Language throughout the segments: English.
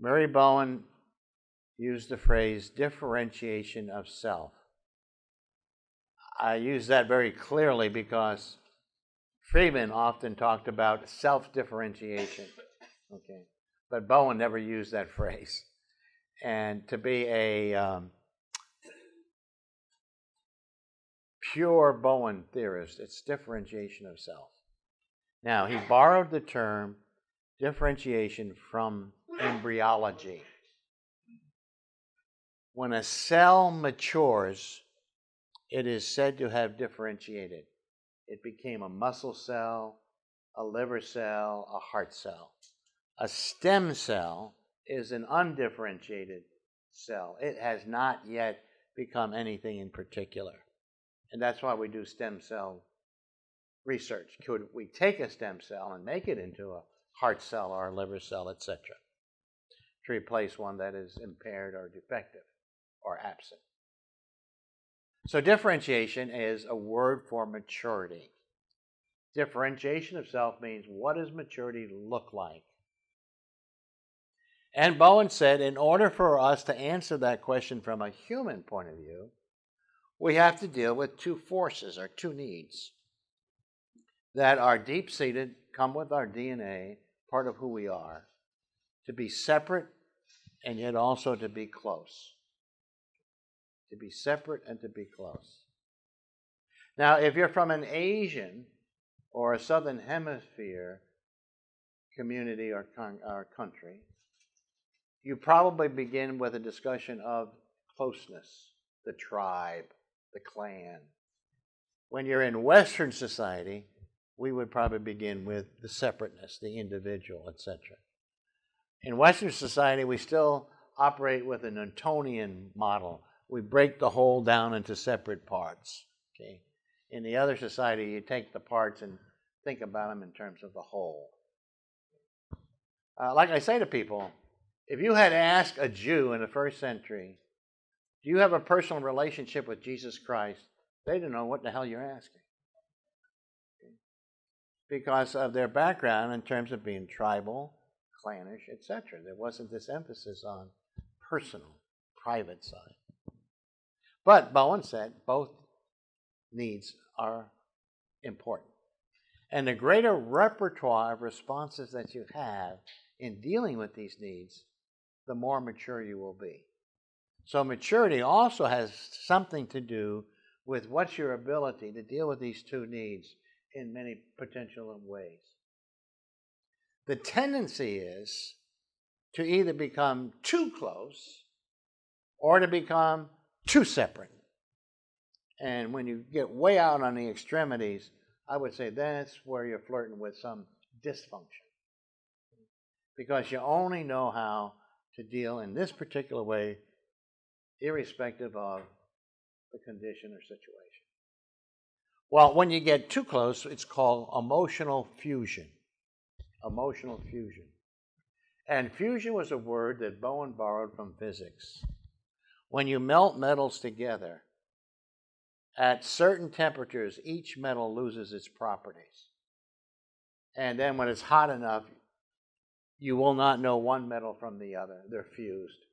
Mary Bowen used the phrase differentiation of self. I use that very clearly because Friedman often talked about self-differentiation, okay, but Bowen never used that phrase. And to be a pure Bowen theorist, it's differentiation of self. Now, he borrowed the term differentiation from embryology. When a cell matures, it is said to have differentiated. It became a muscle cell, a liver cell, a heart cell. A stem cell is an undifferentiated cell. It has not yet become anything in particular. And that's why we do stem cell research. Could we take a stem cell and make it into a heart cell or a liver cell, etc., to replace one that is impaired or defective or absent? So differentiation is a word for maturity. Differentiation of self means, what does maturity look like? And Bowen said, in order for us to answer that question from a human point of view, we have to deal with two forces or two needs that are deep-seated, come with our DNA, part of who we are, to be separate and yet also to be close. To be separate and to be close. Now, if you're from an Asian or a Southern Hemisphere community or country, you probably begin with a discussion of closeness, the tribe, the clan. When you're in Western society, we would probably begin with the separateness, the individual, etc. In Western society, we still operate with a Newtonian model. We break the whole down into separate parts. Okay? In the other society, you take the parts and think about them in terms of the whole. Like I say to people, if you had asked a Jew in the first century, do you have a personal relationship with Jesus Christ? They don't know what the hell you're asking. Okay? Because of their background in terms of being tribal, clannish, etc. There wasn't this emphasis on personal, private side. But Bowen said both needs are important. And the greater repertoire of responses that you have in dealing with these needs, the more mature you will be. So maturity also has something to do with what's your ability to deal with these two needs in many potential ways. The tendency is to either become too close or to become too separate. And when you get way out on the extremities, I would say that's where you're flirting with some dysfunction. Because you only know how to deal in this particular way, irrespective of the condition or situation. Well, when you get too close, it's called emotional fusion. Emotional fusion. And fusion was a word that Bowen borrowed from physics. When you melt metals together, at certain temperatures, each metal loses its properties. And then when it's hot enough, you will not know one metal from the other. They're fused.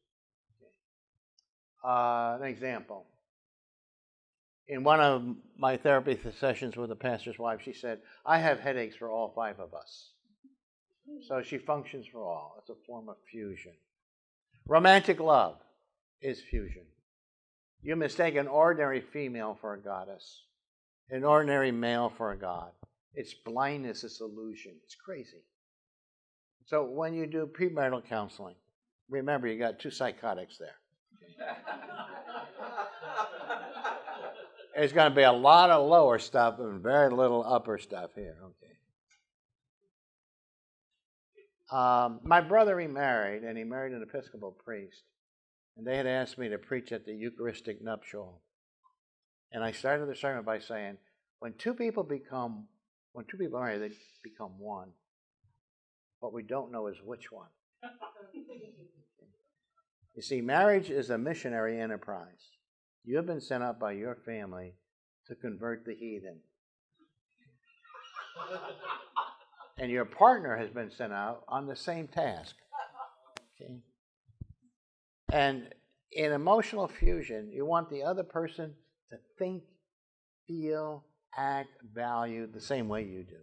An example. In one of my therapy sessions with a pastor's wife, she said, I have headaches for all five of us. So she functions for all. It's a form of fusion. Romantic love is fusion. You mistake an ordinary female for a goddess, an ordinary male for a god. It's blindness, it's illusion. It's crazy. So when you do premarital counseling, remember you got two psychotics there. There's going to be a lot of lower stuff and very little upper stuff here. Okay. My brother remarried, and he married an Episcopal priest. And they had asked me to preach at the Eucharistic nuptial. And I started the sermon by saying, when two people marry, they become one. What we don't know is which one. You see, marriage is a missionary enterprise. You have been sent out by your family to convert the heathen. And your partner has been sent out on the same task. Okay? And in emotional fusion, you want the other person to think, feel, act, value the same way you do.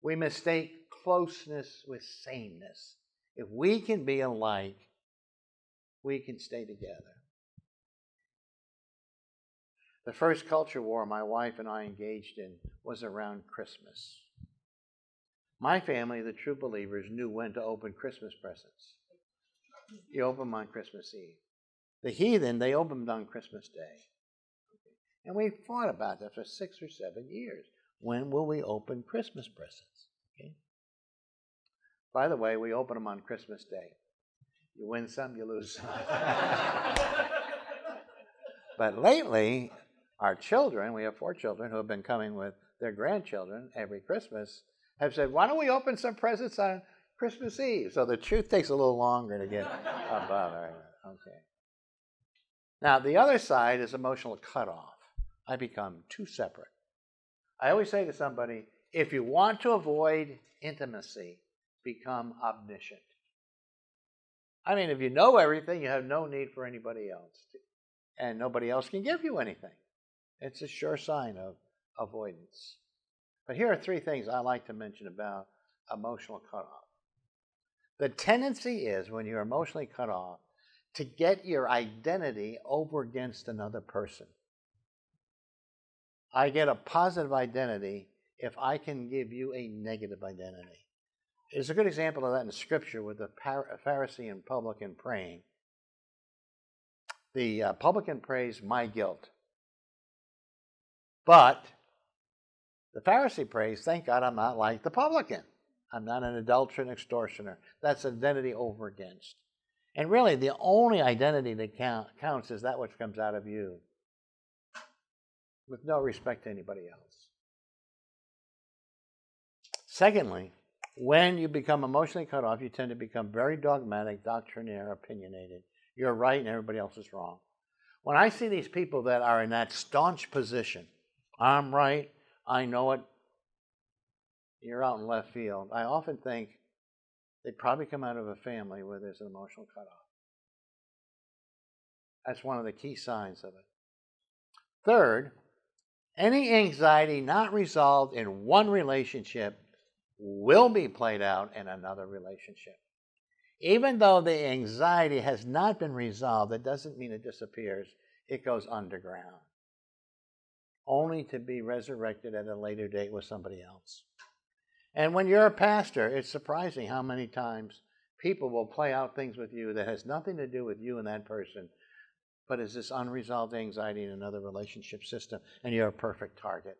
We mistake closeness with sameness. If we can be alike, we can stay together. The first culture war my wife and I engaged in was around Christmas. My family, the true believers, knew when to open Christmas presents. You open them on Christmas Eve. The heathen, they opened them on Christmas Day. And we fought about that for 6 or 7 years. When will we open Christmas presents? Okay. By the way, we open them on Christmas Day. You win some, you lose some. But lately, our children, we have 4 children who have been coming with their grandchildren every Christmas, have said, why don't we open some presents on Christmas Eve? So the truth takes a little longer to get above. Okay. Now, the other side is emotional cutoff. I become too separate. I always say to somebody, if you want to avoid intimacy, become omniscient. I mean, if you know everything, you have no need for anybody else. And nobody else can give you anything. It's a sure sign of avoidance. But here are 3 things I like to mention about emotional cutoff. The tendency is, when you're emotionally cut off, to get your identity over against another person. I get a positive identity if I can give you a negative identity. There's a good example of that in Scripture with the Pharisee and publican praying. The publican prays, my guilt. But the Pharisee prays, thank God I'm not like the publican. I'm not an adulterer and extortioner. That's identity over against. And really, the only identity that counts is that which comes out of you, with no respect to anybody else. Secondly, when you become emotionally cut off, you tend to become very dogmatic, doctrinaire, opinionated. You're right and everybody else is wrong. When I see these people that are in that staunch position, I'm right, I know it, you're out in left field, I often think they probably come out of a family where there's an emotional cutoff. That's one of the key signs of it. Third, any anxiety not resolved in one relationship will be played out in another relationship. Even though the anxiety has not been resolved, that doesn't mean it disappears. It goes underground, only to be resurrected at a later date with somebody else. And when you're a pastor, it's surprising how many times people will play out things with you that has nothing to do with you and that person, but is this unresolved anxiety in another relationship system, and you're a perfect target.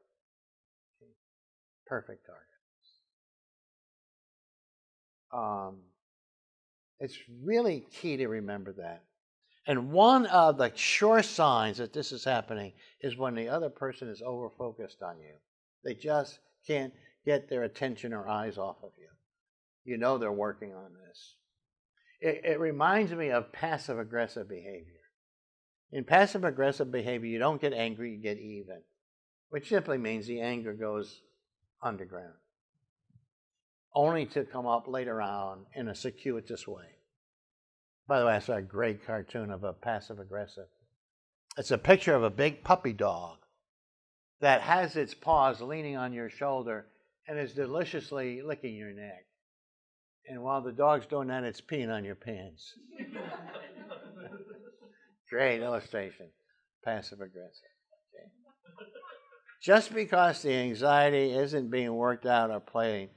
Perfect target. It's really key to remember that. And one of the sure signs that this is happening is when the other person is over-focused on you. They just can't get their attention or eyes off of you. You know they're working on this. It reminds me of passive-aggressive behavior. In passive-aggressive behavior, you don't get angry, you get even, which simply means the anger goes underground, only to come up later on in a circuitous way. By the way, I saw a great cartoon of a passive-aggressive. It's a picture of a big puppy dog that has its paws leaning on your shoulder and is deliciously licking your neck. And while the dog's doing that, it's peeing on your pants. Great illustration. Passive-aggressive. Okay. Just because the anxiety isn't being worked out or played,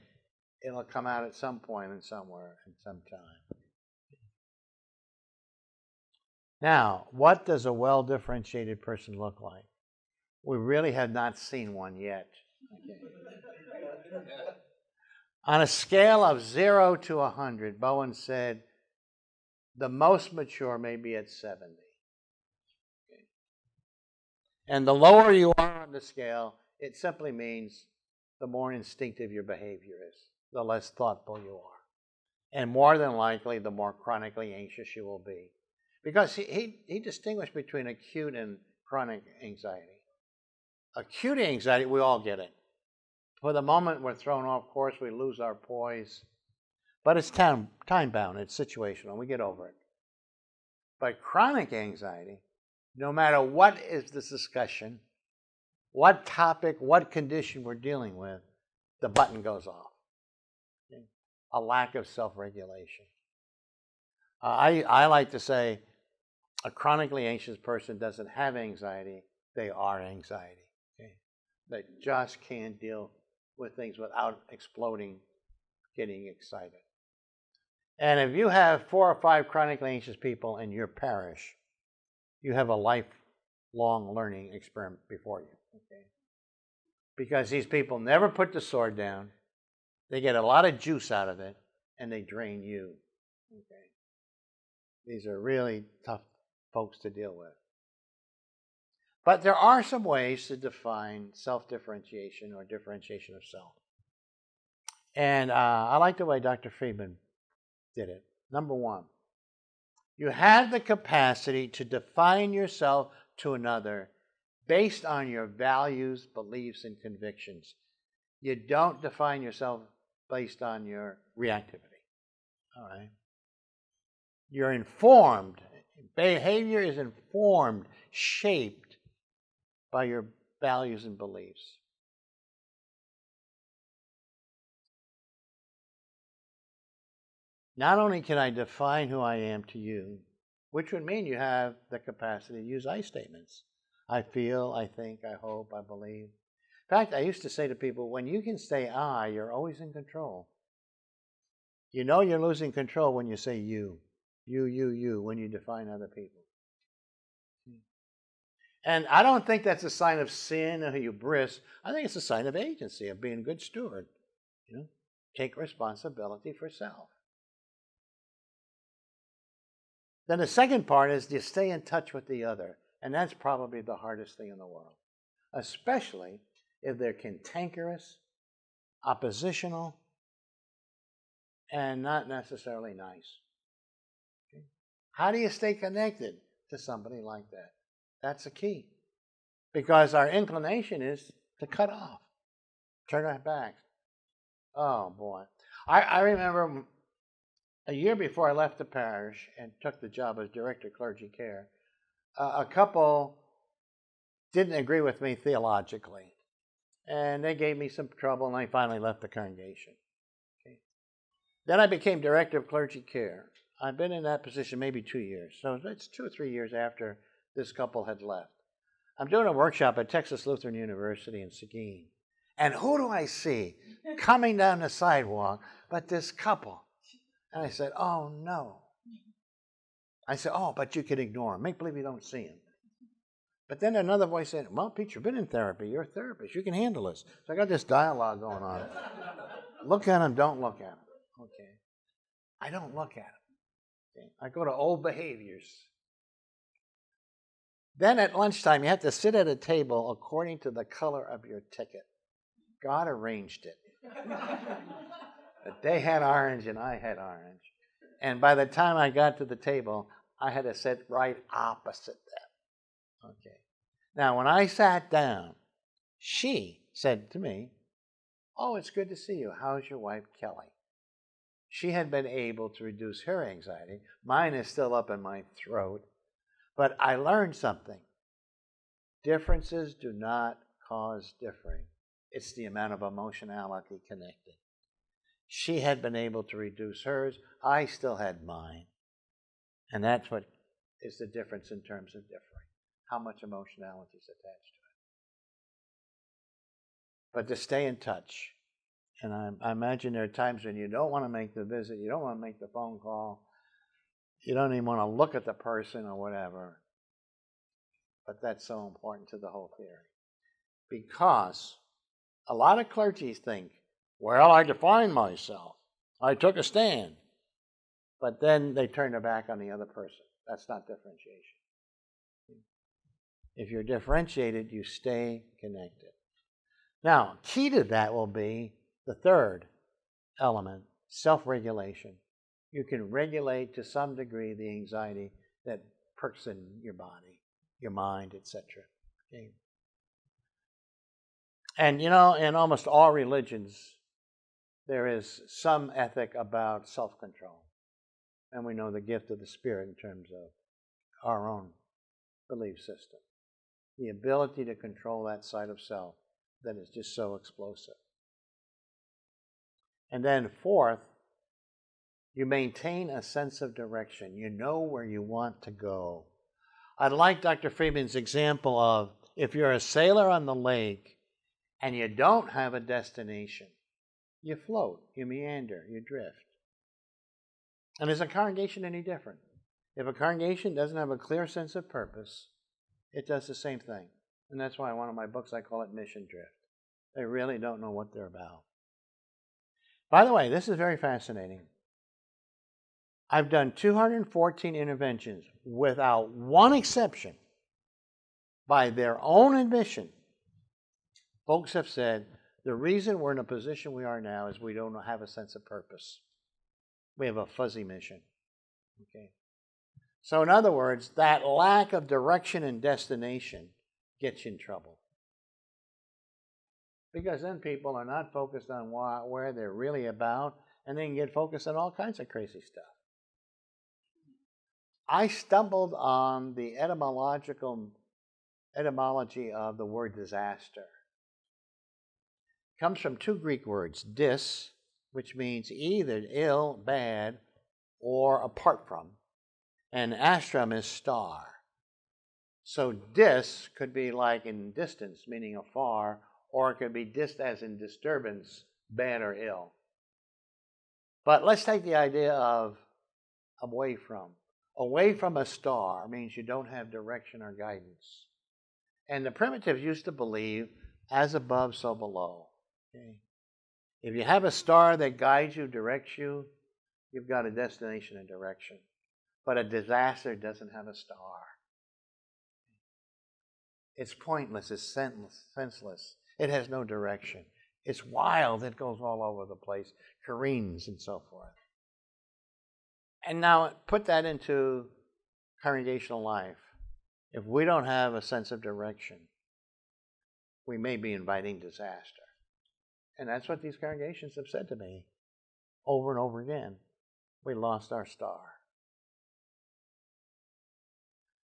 it'll come out at some point and somewhere and sometime. Now, what does a well-differentiated person look like? We really have not seen one yet. Okay. On a scale of 0 to 100, Bowen said, the most mature may be at 70. Okay. And the lower you are on the scale, it simply means the more instinctive your behavior is, the less thoughtful you are. And more than likely, the more chronically anxious you will be. Because he distinguished between acute and chronic anxiety. Acute anxiety, we all get it. For the moment we're thrown off course, we lose our poise. But it's time-bound, it's situational, we get over it. But chronic anxiety, no matter what is the discussion, what topic, what condition we're dealing with, the button goes off. Okay? A lack of self-regulation. I like to say a chronically anxious person doesn't have anxiety, they are anxiety. Okay? They just can't deal with things without exploding, getting excited. And if you have 4 or 5 chronically anxious people in your parish, you have a lifelong learning experiment before you. Okay? Because these people never put the sword down, they get a lot of juice out of it, and they drain you. Okay? These are really tough folks to deal with. But there are some ways to define self-differentiation or differentiation of self. And I like the way Dr. Friedman did it. Number 1, you have the capacity to define yourself to another based on your values, beliefs, and convictions. You don't define yourself based on your reactivity. All right? You're informed. Behavior is informed, shaped by your values and beliefs. Not only can I define who I am to you, which would mean you have the capacity to use I statements. I feel, I think, I hope, I believe. In fact, I used to say to people, when you can say I, you're always in control. You know you're losing control when you say you, when you define other people. And I don't think that's a sign of sin or hubris. I think it's a sign of agency, of being a good steward. You know, take responsibility for self. Then the second part is you stay in touch with the other. And that's probably the hardest thing in the world. Especially if they're cantankerous, oppositional, and not necessarily nice. Okay? How do you stay connected to somebody like that? That's the key. Because our inclination is to cut off, turn our backs. Oh, boy. I remember a year before I left the parish and took the job as director of clergy care, a couple didn't agree with me theologically. And they gave me some trouble, and I finally left the congregation. Okay. Then I became director of clergy care. I've been in that position maybe 2 years. So it's 2 or 3 years after this couple had left. I'm doing a workshop at Texas Lutheran University in Seguin. And who do I see coming down the sidewalk but this couple? And I said, oh, no. I said, oh, but you can ignore him. Make believe you don't see him. But then another voice said, well, Pete, you've been in therapy. You're a therapist. You can handle this. So I got this dialogue going on. Look at him, don't look at him. Okay. I don't look at him. Okay. I go to old behaviors. Then at lunchtime, you have to sit at a table according to the color of your ticket. God arranged it. But they had orange and I had orange. And by the time I got to the table, I had to sit right opposite them. Okay. Now, when I sat down, she said to me, oh, it's good to see you. How's your wife, Kelly? She had been able to reduce her anxiety. Mine is still up in my throat. But I learned something. Differences do not cause differing. It's the amount of emotionality connected. She had been able to reduce hers. I still had mine. And that's what is the difference in terms of differing. How much emotionality is attached to it. But to stay in touch. And I imagine there are times when you don't want to make the visit, you don't want to make the phone call, you don't even want to look at the person or whatever. But that's so important to the whole theory. Because a lot of clergy think, well, I defined myself. I took a stand. But then they turn their back on the other person. That's not differentiation. If you're differentiated, you stay connected. Now, key to that will be the third element, self-regulation. You can regulate to some degree the anxiety that perks in your body, your mind, etc. Okay? And you know, in almost all religions, there is some ethic about self-control. And we know the gift of the Spirit in terms of our own belief system. The ability to control that side of self that is just so explosive. And then fourth, you maintain a sense of direction. You know where you want to go. I like Dr. Friedman's example of if you're a sailor on the lake and you don't have a destination, you float, you meander, you drift. And is a congregation any different? If a congregation doesn't have a clear sense of purpose, it does the same thing. And that's why in one of my books I call it mission drift. They really don't know what they're about. By the way, this is very fascinating. I've done 214 interventions without one exception. By their own admission, folks have said, the reason we're in a position we are now is we don't have a sense of purpose. We have a fuzzy mission. Okay. So in other words, that lack of direction and destination gets you in trouble. Because then people are not focused on where they're really about, and they can get focused on all kinds of crazy stuff. I stumbled on the etymology of the word disaster. It comes from two Greek words, dis, which means either ill, bad, or apart from, and astrum is star. So dis could be like in distance, meaning afar, or it could be dist as in disturbance, bad or ill. But let's take the idea of away from. Away from a star means you don't have direction or guidance. And the primitives used to believe, as above, so below. Okay? If you have a star that guides you, directs you, you've got a destination and direction. But a disaster doesn't have a star. It's pointless, it's senseless. It has no direction. It's wild, it goes all over the place, careens and so forth. And now put that into congregational life. If we don't have a sense of direction, we may be inviting disaster. And that's what these congregations have said to me over and over again. We lost our star.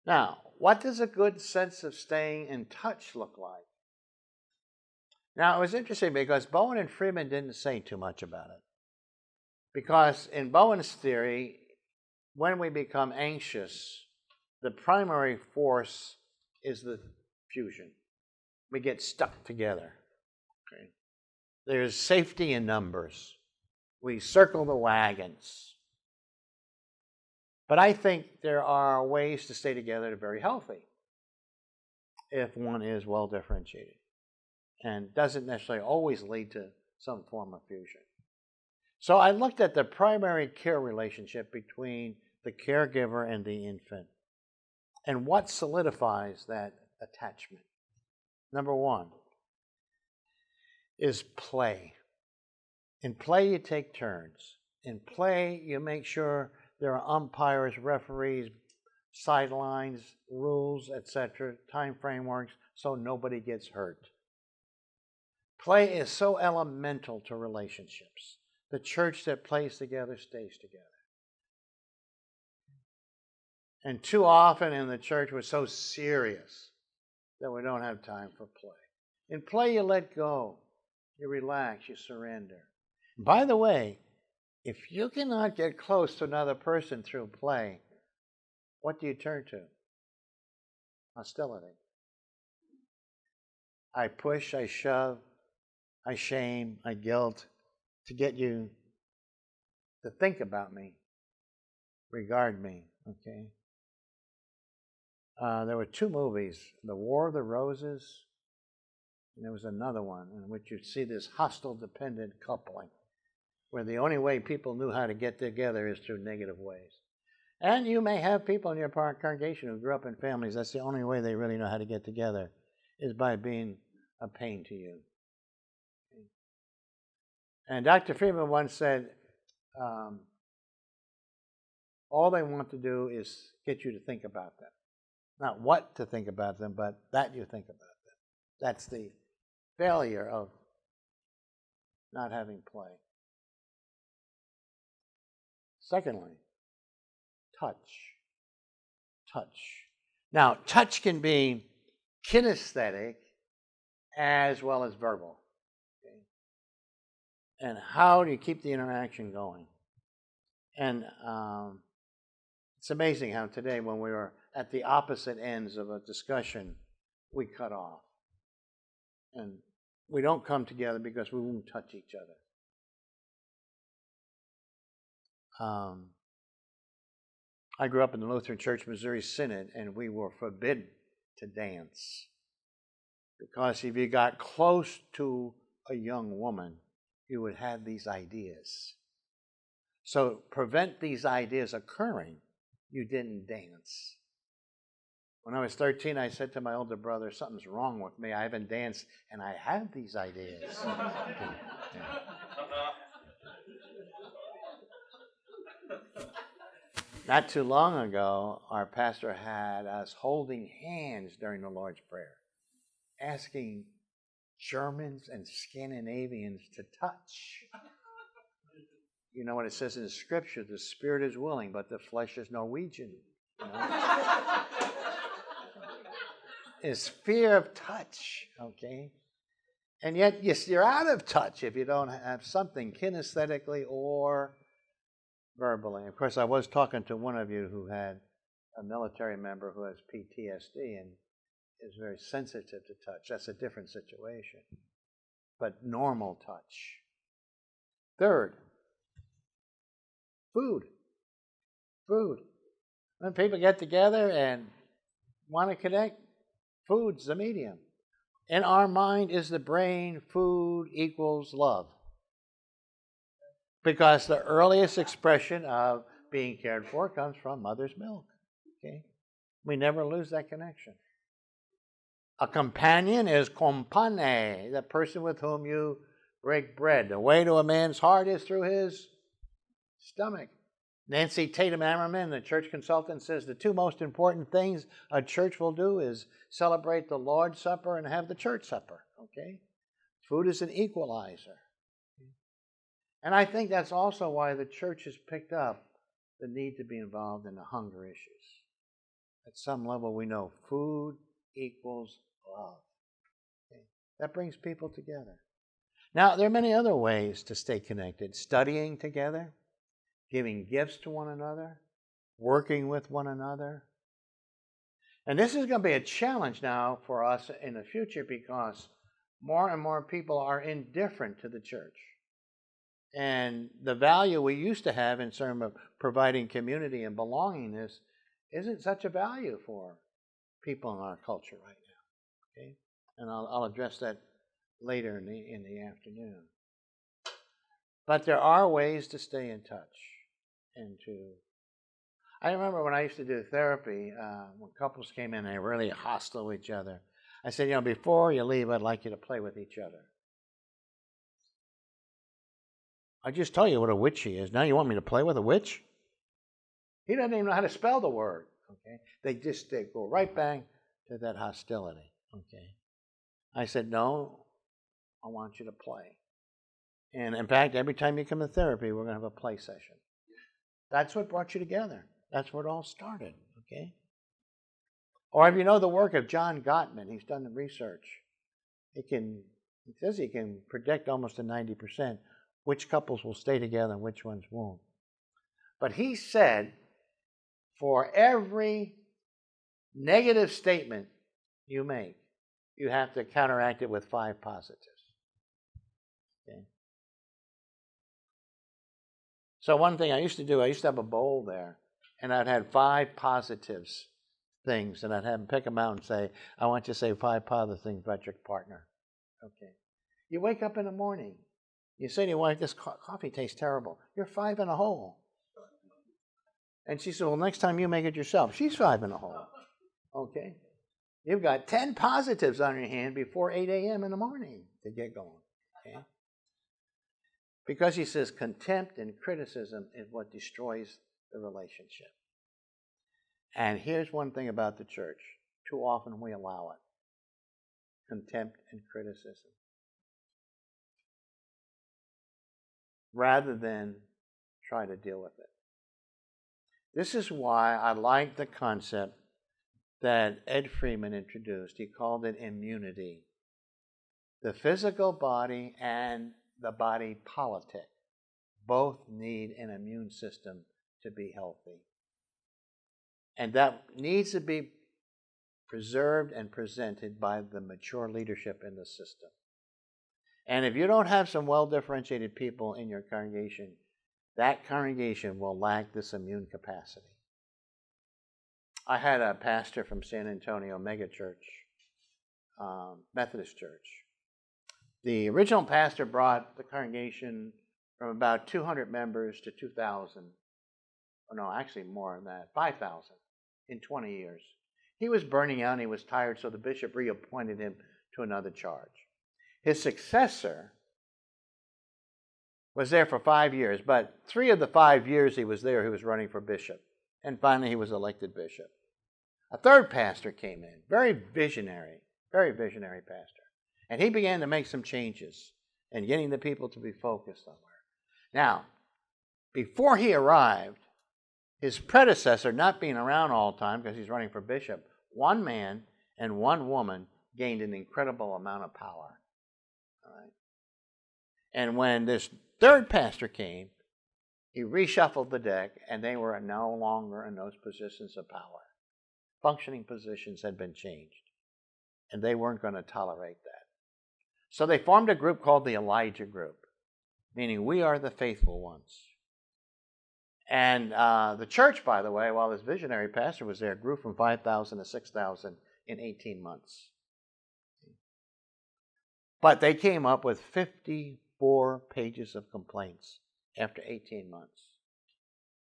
Now, what does a good sense of staying in touch look like? Now, it was interesting because Bowen and Friedman didn't say too much about it. Because in Bowen's theory, when we become anxious, the primary force is the fusion. We get stuck together. Okay? There's safety in numbers. We circle the wagons. But I think there are ways to stay together that are very healthy if one is well differentiated and doesn't necessarily always lead to some form of fusion. So I looked at the primary care relationship between the caregiver and the infant and what solidifies that attachment. Number one is play. In play, you take turns. In play, you make sure there are umpires, referees, sidelines, rules, etc., time frameworks, so nobody gets hurt. Play is so elemental to relationships. The church that plays together stays together. And too often in the church we're so serious that we don't have time for play. In play, you let go. You relax, you surrender. By the way, if you cannot get close to another person through play, what do you turn to? Hostility. I push, I shove, I shame, I guilt to get you to think about me, regard me, okay? There were two movies, The War of the Roses, and there was another one in which you see this hostile dependent coupling, where the only way people knew how to get together is through negative ways. And you may have people in your congregation who grew up in families, that's the only way they really know how to get together, is by being a pain to you. And Dr. Friedman once said, all they want to do is get you to think about them. Not what to think about them, but that you think about them. That's the failure of not having play. Secondly, touch. touch. Now, touch can be kinesthetic as well as verbal. Okay? And how do you keep the interaction going? And it's amazing how today, when we are at the opposite ends of a discussion, we cut off. And we don't come together because we won't touch each other. I grew up in the Lutheran Church Missouri Synod, and we were forbidden to dance. Because if you got close to a young woman, you would have these ideas. So prevent these ideas occurring, you didn't dance. When I was 13, I said to my older brother, something's wrong with me. I haven't danced, and I have these ideas. Not too long ago, our pastor had us holding hands during the Lord's Prayer, asking Germans and Scandinavians to touch. You know what it says in the Scripture, the spirit is willing, but the flesh is Norwegian. You know? It's fear of touch, okay? And yet you're out of touch if you don't have something kinesthetically or verbally. Of course, I was talking to one of you who had a military member who has PTSD and is very sensitive to touch. That's a different situation. But normal touch. Third, food. Food. When people get together and want to connect, food's the medium. In our mind is the brain, food equals love. Because the earliest expression of being cared for comes from mother's milk. Okay? We never lose that connection. A companion is compane, the person with whom you break bread. The way to a man's heart is through his stomach. Nancy Tatum Ammerman, the church consultant, says the two most important things a church will do is celebrate the Lord's Supper and have the church supper. Okay? Food is an equalizer. And I think that's also why the church has picked up the need to be involved in the hunger issues. At some level, we know food equals love. Okay? That brings people together. Now, there are many other ways to stay connected. Studying together, giving gifts to one another, working with one another. And this is going to be a challenge now for us in the future because more and more people are indifferent to the church. And the value we used to have in terms of providing community and belongingness isn't such a value for people in our culture right now. Okay? And I'll address that later in the afternoon. But there are ways to stay in touch. I remember when I used to do therapy, when couples came in and they were really hostile with each other, I said, before you leave, I'd like you to play with each other. I just tell you what a witch he is. Now you want me to play with a witch? He doesn't even know how to spell the word. Okay, they go right back to that hostility. Okay, I said, no, I want you to play. And in fact, every time you come to therapy, we're going to have a play session. That's what brought you together. That's where it all started. Okay. Or if you know the work of John Gottman, he's done the research. He says he can predict almost to 90% which couples will stay together and which ones won't. But he said, for every negative statement you make, you have to counteract it with 5 positives. Okay? So one thing I used to do, I used to have a bowl there, and I'd had 5 positives things, and I'd have them pick them out and say, I want you to say 5 positive things about your partner. Okay. You wake up in the morning, you say to your wife, this coffee tastes terrible. You're 5 in a hole. And she said, well, next time you make it yourself. She's 5 in a hole. Okay. You've got 10 positives on your hand before 8 a.m. in the morning to get going. Okay. Because he says contempt and criticism is what destroys the relationship. And here's one thing about the church. Too often we allow it. Contempt and criticism. Rather than try to deal with it. This is why I like the concept that Ed Freeman introduced. He called it immunity. The physical body and the body politic both need an immune system to be healthy. And that needs to be preserved and presented by the mature leadership in the system. And if you don't have some well-differentiated people in your congregation, that congregation will lack this immune capacity. I had a pastor from San Antonio megachurch, Methodist church. The original pastor brought the congregation from about 200 members to 2,000. Oh, no, actually more than that, 5,000 in 20 years. He was burning out and he was tired, so the bishop reappointed him to another charge. His successor was there for 5 years, but 3 of the 5 years he was there, he was running for bishop. And finally, he was elected bishop. A third pastor came in, very visionary pastor. And he began to make some changes and getting the people to be focused somewhere. Now, before he arrived, his predecessor, not being around all the time because he's running for bishop, one man and one woman gained an incredible amount of power. All right? And when this third pastor came, he reshuffled the deck, and they were no longer in those positions of power. Functioning positions had been changed, and they weren't going to tolerate that. So they formed a group called the Elijah Group, meaning we are the faithful ones. And the church, by the way, while this visionary pastor was there, grew from 5,000 to 6,000 in 18 months. But they came up with 54 pages of complaints after 18 months.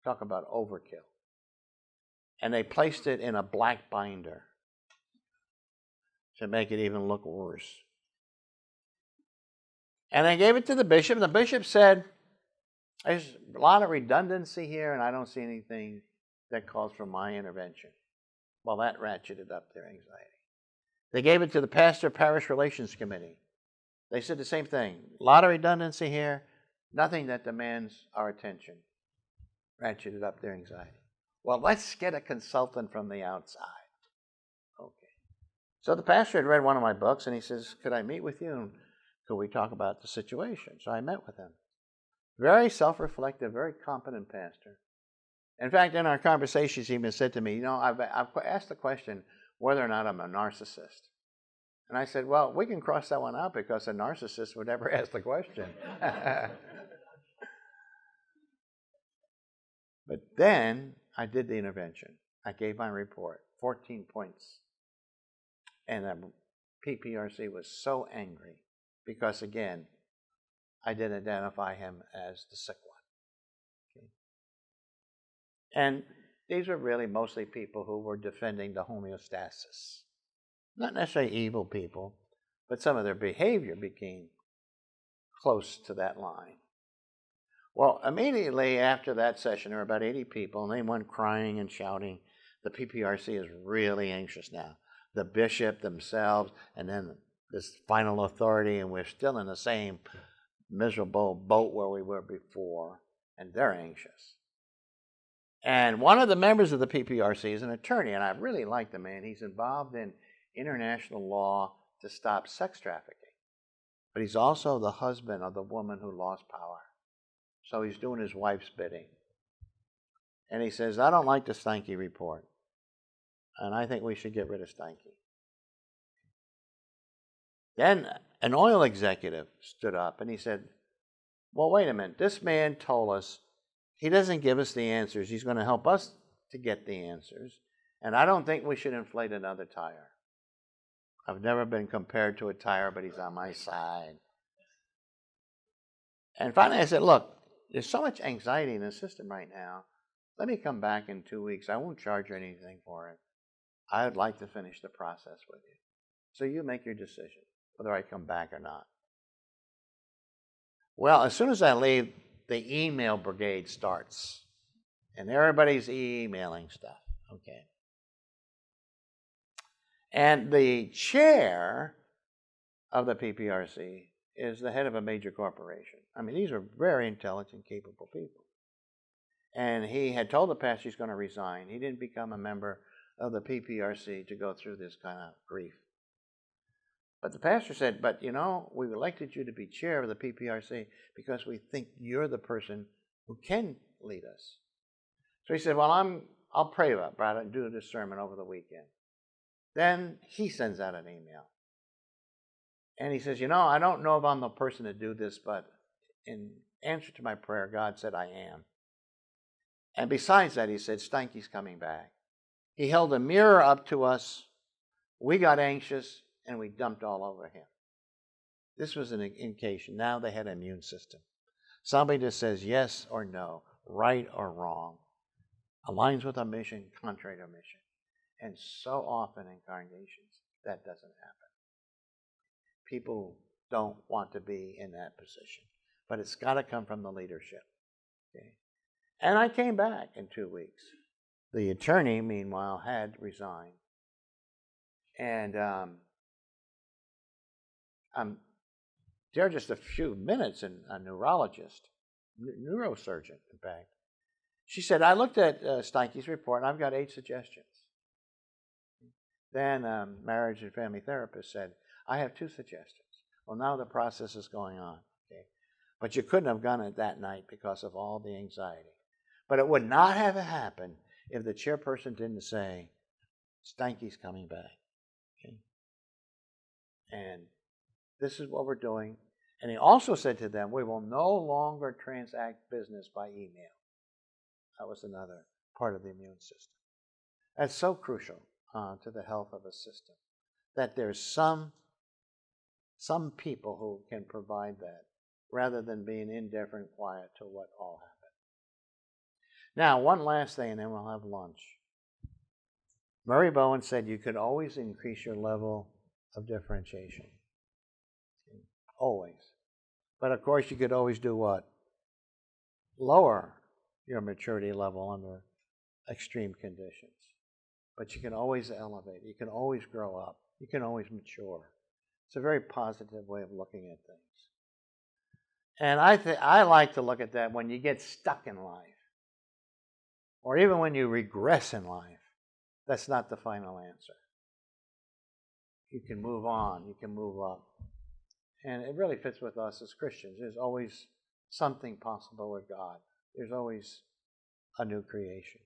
Talk about overkill. And they placed it in a black binder to make it even look worse. And they gave it to the bishop, and the bishop said, there's a lot of redundancy here, and I don't see anything that calls for my intervention. Well, that ratcheted up their anxiety. They gave it to the pastor parish relations committee. They said the same thing. A lot of redundancy here, nothing that demands our attention. Ratcheted up their anxiety. Well, let's get a consultant from the outside. Okay. So the pastor had read one of my books, and he says, could I meet with you? And could we talk about the situation? So I met with him. Very self-reflective, very competent pastor. In fact, in our conversations, he even said to me, I've asked the question whether or not I'm a narcissist. And I said, well, we can cross that one out because a narcissist would never ask the question. But then I did the intervention. I gave my report, 14 points. And the PPRC was so angry because, again, I did identify him as the sick one. Okay. And these were really mostly people who were defending the homeostasis. Not necessarily evil people, but some of their behavior became close to that line. Well, immediately after that session, there were about 80 people, and they went crying and shouting. The PPRC is really anxious now. The bishop themselves, and then this final authority, and we're still in the same miserable boat where we were before, and they're anxious. And one of the members of the PPRC is an attorney, and I really like the man. He's involved in international law to stop sex trafficking. But he's also the husband of the woman who lost power. So he's doing his wife's bidding. And he says, I don't like the Steinke report. And I think we should get rid of Steinke. Then an oil executive stood up and he said, well, wait a minute. This man told us he doesn't give us the answers. He's going to help us to get the answers. And I don't think we should inflate another tire. I've never been compared to a tire, but he's on my side. And finally I said, look, there's so much anxiety in the system right now. Let me come back in 2 weeks. I won't charge you anything for it. I would like to finish the process with you. So you make your decision whether I come back or not. Well, as soon as I leave, the email brigade starts. And everybody's emailing stuff. Okay. And the chair of the PPRC is the head of a major corporation. I mean, these are very intelligent, capable people. And he had told the pastor he's going to resign. He didn't become a member of the PPRC to go through this kind of grief. But the pastor said, but we've elected you to be chair of the PPRC because we think you're the person who can lead us. So he said, well, I'll pray about it and do this sermon over the weekend. Then he sends out an email. And he says, I don't know if I'm the person to do this, but in answer to my prayer, God said I am. And besides that, he said, Steinke's coming back. He held a mirror up to us. We got anxious, and we dumped all over him. This was an indication. Now they had an immune system. Somebody that says yes or no, right or wrong, aligns with our mission, contrary to our mission. And so often in congregations, that doesn't happen. People don't want to be in that position. But it's got to come from the leadership. Okay? And I came back in 2 weeks. The attorney, meanwhile, had resigned. And I'm there just a few minutes, and a neurologist, neurosurgeon, in fact. She said, I looked at Steinke's report, and I've got 8 suggestions. Then marriage and family therapist said, I have 2 suggestions. Well, now the process is going on. Okay? But you couldn't have done it that night because of all the anxiety. But it would not have happened if the chairperson didn't say, Steinke's coming back. Okay? And this is what we're doing. And he also said to them, we will no longer transact business by email. That was another part of the immune system. That's so crucial to the health of a system, that there's some people who can provide that, rather than being indifferent, quiet to what all happened. Now, one last thing, and then we'll have lunch. Murray Bowen said you could always increase your level of differentiation. Always. But of course, you could always do what? Lower your maturity level under extreme conditions. But you can always elevate. You can always grow up. You can always mature. It's a very positive way of looking at things. And I like to look at that when you get stuck in life, or even when you regress in life. That's not the final answer. You can move on. You can move up. And it really fits with us as Christians. There's always something possible with God. There's always a new creation.